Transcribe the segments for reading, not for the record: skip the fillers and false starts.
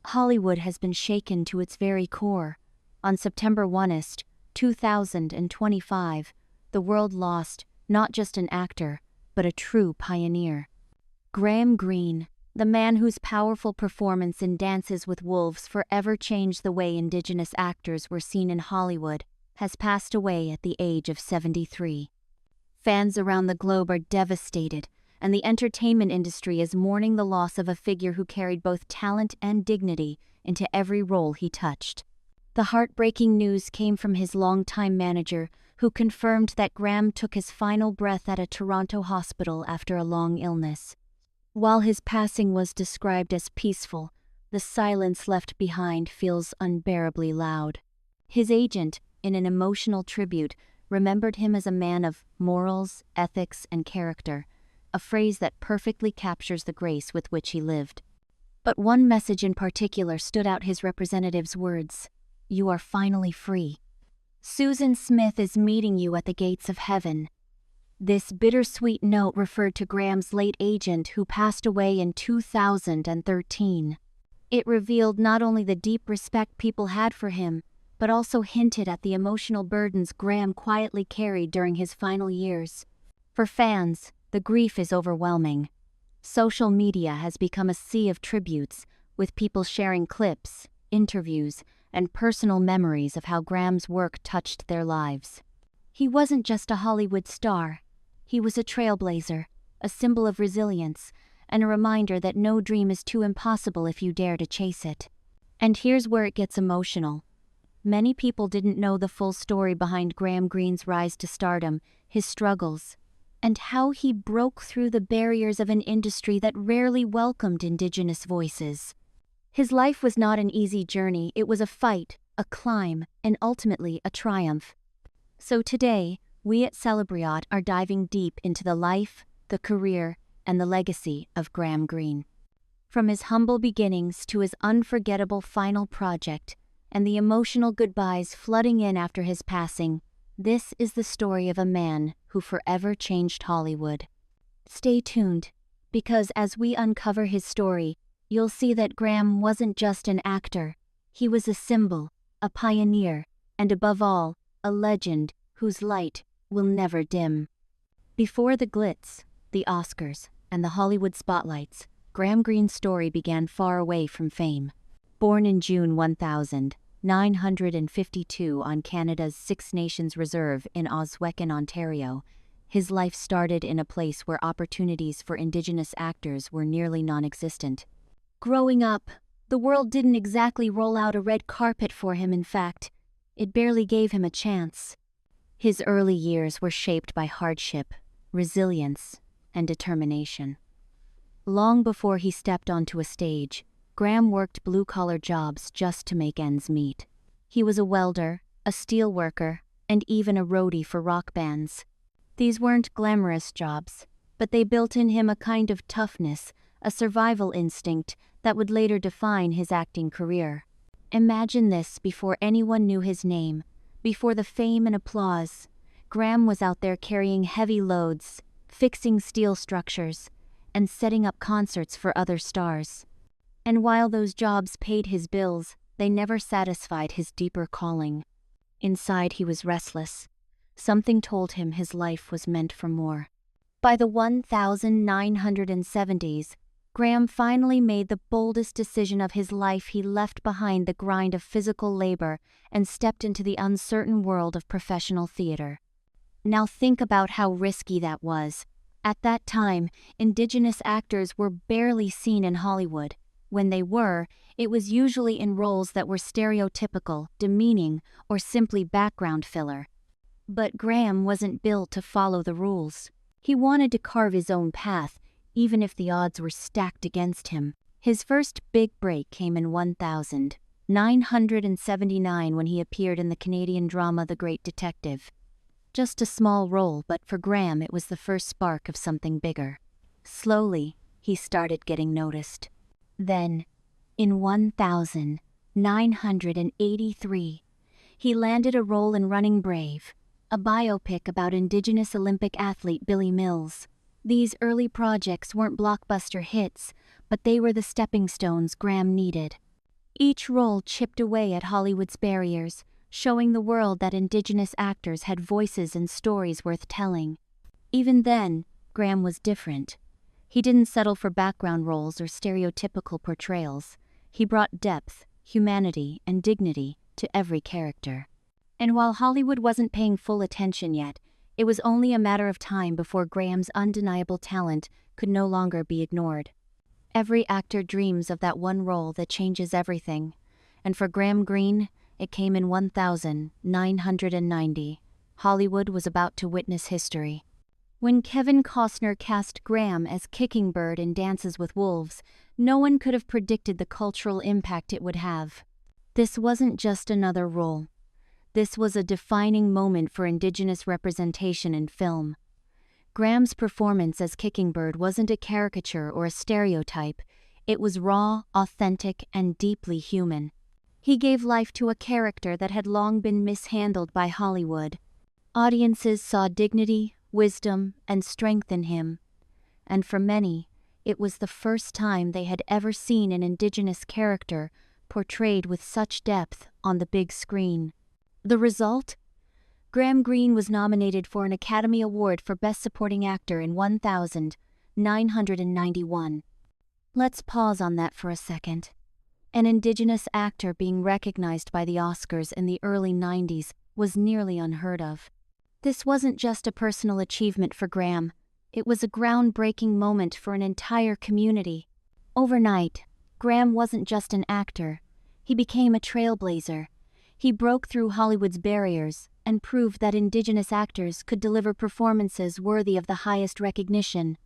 Hollywood has been shaken to its very core. On September 1st, 2025, the world lost not just an actor, but a true pioneer. Graham Greene, the man whose powerful performance in Dances with Wolves forever changed the way Indigenous actors were seen in Hollywood, has passed away at the age of 73. Fans around the globe are devastated, and the entertainment industry is mourning the loss of a figure who carried both talent and dignity into every role he touched. The heartbreaking news came from his longtime manager, who confirmed that Graham took his final breath at a Toronto hospital after a long illness. While his passing was described as peaceful, the silence left behind feels unbearably loud. His agent, in an emotional tribute, remembered him as a man of morals, ethics, and character, a phrase that perfectly captures the grace with which he lived. But one message in particular stood out: his representative's words: "You are finally free. Susan Smith is meeting you at the gates of heaven." This bittersweet note referred to Graham's late agent, who passed away in 2013. It revealed not only the deep respect people had for him, but also hinted at the emotional burdens Graham quietly carried during his final years. For fans, the grief is overwhelming. Social media has become a sea of tributes, with people sharing clips, interviews, and personal memories of how Graham's work touched their lives. He wasn't just a Hollywood star. He was a trailblazer, a symbol of resilience, and a reminder that no dream is too impossible if you dare to chase it. And here's where it gets emotional. Many people didn't know the full story behind Graham Greene's rise to stardom, his struggles, and how he broke through the barriers of an industry that rarely welcomed Indigenous voices. His life was not an easy journey. It was a fight, a climb, and ultimately a triumph. So today, we at Celebriot are diving deep into the life, the career, and the legacy of Graham Greene. From his humble beginnings to his unforgettable final project, and the emotional goodbyes flooding in after his passing, this is the story of a man who forever changed Hollywood. Stay tuned, because as we uncover his story, you'll see that Graham wasn't just an actor. He was a symbol, a pioneer, and above all, a legend whose light will never dim. Before the glitz, the Oscars, and the Hollywood spotlights, Graham Greene's story began far away from fame. Born in June 1952 on Canada's Six Nations Reserve in Oswego, Ontario, his life started in a place where opportunities for Indigenous actors were nearly non-existent. Growing up, the world didn't exactly roll out a red carpet for him. In fact, it barely gave him a chance. His early years were shaped by hardship, resilience, and determination. Long before he stepped onto a stage, Graham worked blue-collar jobs just to make ends meet. He was a welder, a steel worker, and even a roadie for rock bands. These weren't glamorous jobs, but they built in him a kind of toughness, a survival instinct that would later define his acting career. Imagine this: before anyone knew his name, before the fame and applause, Graham was out there carrying heavy loads, fixing steel structures, and setting up concerts for other stars. And while those jobs paid his bills, they never satisfied his deeper calling. Inside he was restless. Something told him his life was meant for more. By the 1970s, Graham finally made the boldest decision of his life. He left behind the grind of physical labor and stepped into the uncertain world of professional theater. Now think about how risky that was. At that time, Indigenous actors were barely seen in Hollywood. When they were, it was usually in roles that were stereotypical, demeaning, or simply background filler. But Graham wasn't built to follow the rules. He wanted to carve his own path, even if the odds were stacked against him. His first big break came in 1979 when he appeared in the Canadian drama The Great Detective. Just a small role, but for Graham it was the first spark of something bigger. Slowly, he started getting noticed. Then, in 1983, he landed a role in Running Brave, a biopic about Indigenous Olympic athlete Billy Mills. These early projects weren't blockbuster hits, but they were the stepping stones Graham needed. Each role chipped away at Hollywood's barriers, showing the world that Indigenous actors had voices and stories worth telling. Even then, Graham was different. He didn't settle for background roles or stereotypical portrayals. He brought depth, humanity, and dignity to every character. And while Hollywood wasn't paying full attention yet, it was only a matter of time before Graham's undeniable talent could no longer be ignored. Every actor dreams of that one role that changes everything, and for Graham Greene, it came in 1990. Hollywood was about to witness history. When Kevin Costner cast Graham as Kicking Bird in Dances with Wolves, no one could have predicted the cultural impact it would have. This wasn't just another role. This was a defining moment for Indigenous representation in film. Graham's performance as Kicking Bird wasn't a caricature or a stereotype. It was raw, authentic, and deeply human. He gave life to a character that had long been mishandled by Hollywood. Audiences saw dignity, wisdom, and strength in him. And for many, it was the first time they had ever seen an Indigenous character portrayed with such depth on the big screen. The result? Graham Greene was nominated for an Academy Award for Best Supporting Actor in 1991. Let's pause on that for a second. An Indigenous actor being recognized by the Oscars in the early 90s was nearly unheard of. This wasn't just a personal achievement for Graham. It was a groundbreaking moment for an entire community. Overnight, Graham wasn't just an actor. He became a trailblazer. He broke through Hollywood's barriers and proved that Indigenous actors could deliver performances worthy of the highest recognition.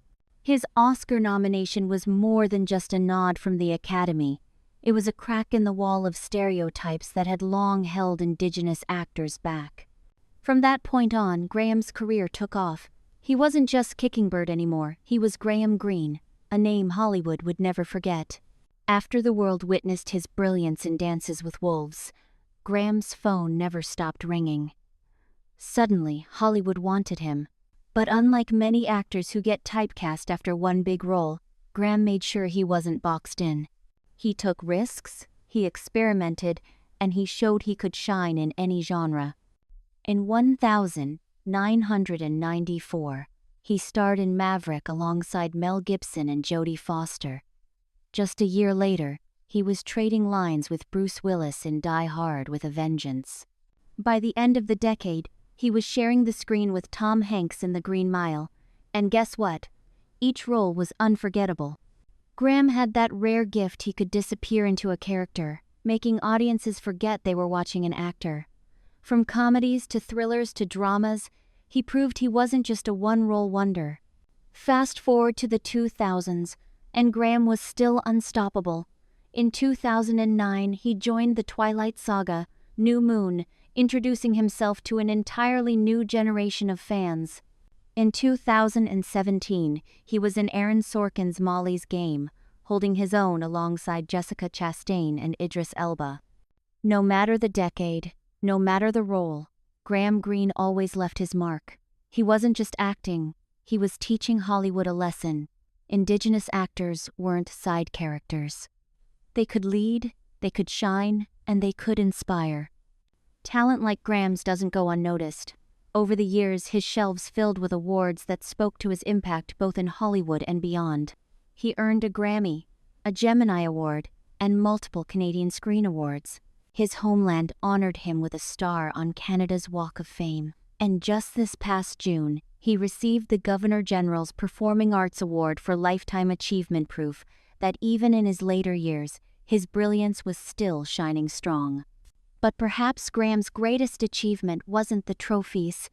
His Oscar nomination was more than just a nod from the Academy. It was a crack in the wall of stereotypes that had long held Indigenous actors back. From that point on, Graham's career took off. He wasn't just Kicking Bird anymore, he was Graham Greene, a name Hollywood would never forget. After the world witnessed his brilliance in Dances with Wolves, Graham's phone never stopped ringing. Suddenly, Hollywood wanted him. But unlike many actors who get typecast after one big role, Graham made sure he wasn't boxed in. He took risks, he experimented, and he showed he could shine in any genre. In 1994, he starred in Maverick alongside Mel Gibson and Jodie Foster. Just a year later, he was trading lines with Bruce Willis in Die Hard with a Vengeance. By the end of the decade, he was sharing the screen with Tom Hanks in The Green Mile. And guess what? Each role was unforgettable. Graham had that rare gift he could disappear into a character, making audiences forget they were watching an actor. From comedies to thrillers to dramas, he proved he wasn't just a one-role wonder. Fast forward to the 2000s, and Graham was still unstoppable. In 2009, he joined the Twilight Saga, New Moon, introducing himself to an entirely new generation of fans. In 2017, he was in Aaron Sorkin's Molly's Game, holding his own alongside Jessica Chastain and Idris Elba. No matter the decade, no matter the role, Graham Greene always left his mark. He wasn't just acting, he was teaching Hollywood a lesson. Indigenous actors weren't side characters. They could lead, they could shine, and they could inspire. Talent like Graham's doesn't go unnoticed. Over the years, his shelves filled with awards that spoke to his impact both in Hollywood and beyond. He earned a Grammy, a Gemini Award, and multiple Canadian Screen Awards. His homeland honored him with a star on Canada's Walk of Fame. And just this past June, he received the Governor-General's Performing Arts Award for Lifetime Achievement, proof that even in his later years, his brilliance was still shining strong. But perhaps Graham's greatest achievement wasn't the trophies.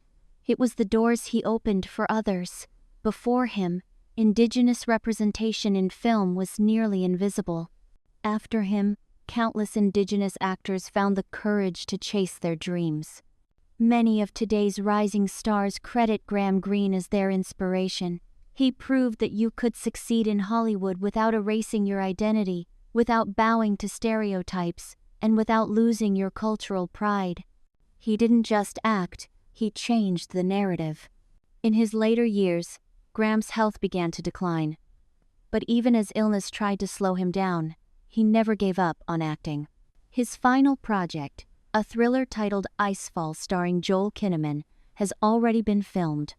It was the doors he opened for others. Before him, Indigenous representation in film was nearly invisible. After him, countless Indigenous actors found the courage to chase their dreams. Many of today's rising stars credit Graham Greene as their inspiration. He proved that you could succeed in Hollywood without erasing your identity, without bowing to stereotypes, and without losing your cultural pride. He didn't just act, he changed the narrative. In his later years, Graham's health began to decline. But even as illness tried to slow him down, he never gave up on acting. His final project, a thriller titled Icefall starring Joel Kinnaman, has already been filmed.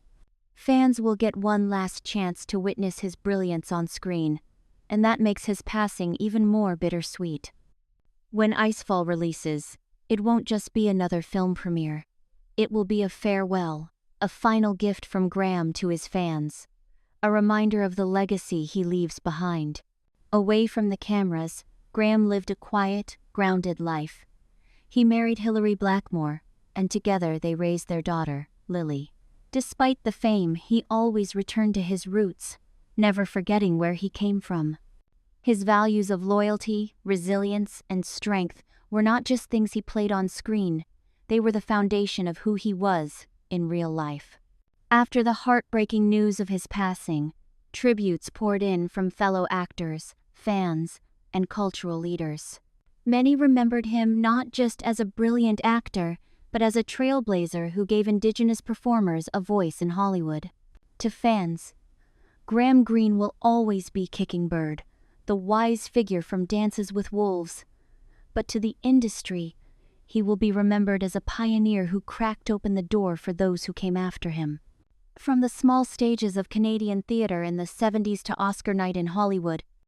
Fans will get one last chance to witness his brilliance on screen, and that makes his passing even more bittersweet. When Icefall releases, it won't just be another film premiere. It will be a farewell, a final gift from Graham to his fans, a reminder of the legacy he leaves behind. Away from the cameras, Graham lived a quiet, grounded life. He married Hilary Blackmore, and together they raised their daughter, Lily. Despite the fame, he always returned to his roots, never forgetting where he came from. His values of loyalty, resilience, and strength were not just things he played on screen, they were the foundation of who he was in real life. After the heartbreaking news of his passing, tributes poured in from fellow actors, fans, and cultural leaders. Many remembered him not just as a brilliant actor, but as a trailblazer who gave Indigenous performers a voice in Hollywood. To fans, Graham Greene will always be Kicking Bird, the wise figure from Dances with Wolves. But to the industry, he will be remembered as a pioneer who cracked open the door for those who came after him. From the small stages of Canadian theatre in the 70s to Oscar night in Hollywood,